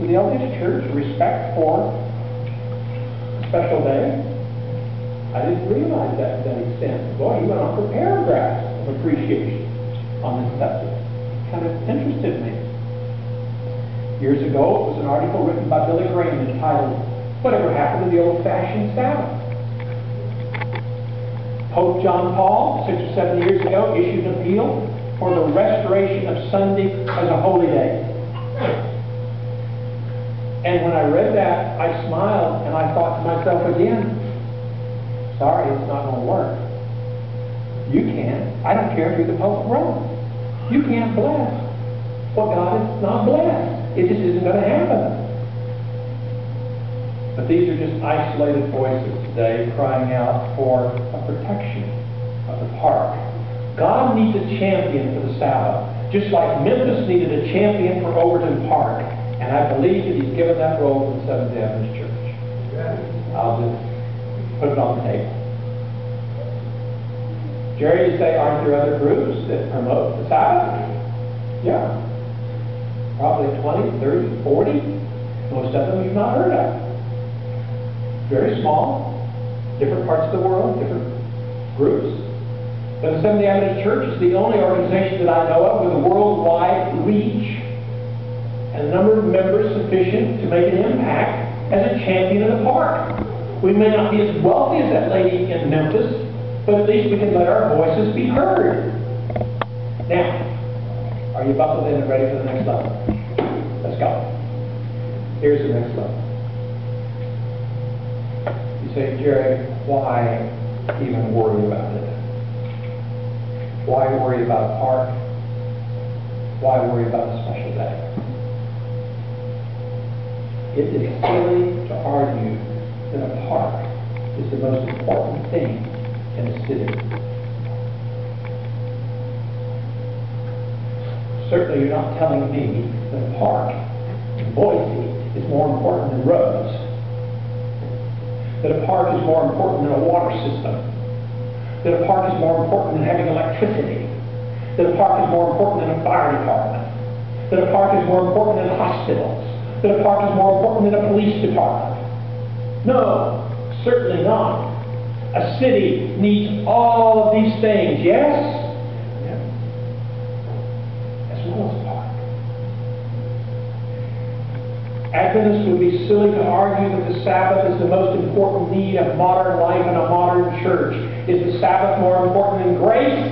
with the LDS Church, respect for a special day. I didn't realize that to that extent. Boy, he went on for paragraphs of appreciation on this subject. Kind of interested me. Years ago, it was an article written by Billy Graham entitled, "Whatever Happened to the Old-Fashioned Sabbath?" Pope John Paul, 6 or 7 years ago, issued an appeal for the restoration of Sunday as a holy day. And when I read that, I smiled and I thought to myself again, sorry, it's not going to work. You can't. I don't care if you're the Pope of Rome. You can't bless what God has not blessed. It just isn't going to happen. But these are just isolated voices today crying out for a protection of the park. God needs a champion for the Sabbath, just like Memphis needed a champion for Overton Park. And I believe that He's given that role to the Seventh-day Adventist Church. I'll just put it on the table. Jerry, you say, aren't there other groups that promote the Sabbath? Yeah. Probably 20, 30, 40. Most of them you've not heard of. Very small. Different parts of the world, different groups. But the Seventh-day Adventist Church is the only organization that I know of with a worldwide reach and a number of members sufficient to make an impact as a champion of the park. We may not be as wealthy as that lady in Memphis, but at least we can let our voices be heard. Now, are you buckled in and ready for the next level? Let's go. Here's the next level. You say, Jerry, why even worry about it? Why worry about a park? Why worry about a special day? It is silly to argue that a park is the most important thing in a city. Certainly you're not telling me that a park in Boise is more important than roads. That a park is more important than a water system. That a park is more important than having electricity. That a park is more important than a fire department. That a park is more important than hospitals. That a park is more important than a police department. No, certainly not. A city needs all of these things, yes? Yeah. As well as a park. Adventists would be silly to argue that the Sabbath is the most important need of modern life in a modern church. Is the Sabbath more important than grace?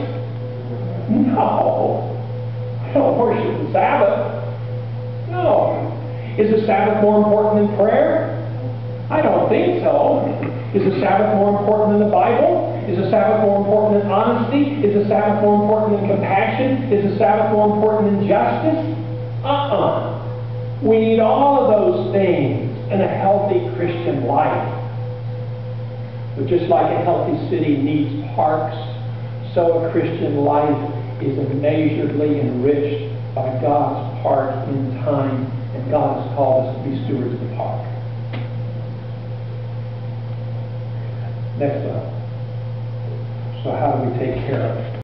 No. I don't worship the Sabbath. No. Is the Sabbath more important than prayer? I don't think so. Is the Sabbath more important than the Bible? Is the Sabbath more important than honesty? Is the Sabbath more important than compassion? Is the Sabbath more important than justice? We need all of those things in a healthy Christian life. But just like a healthy city needs parks, so a Christian life is immeasurably enriched by God's part in time, and God has called us to be stewards of the park. Next up. So how do we take care of it?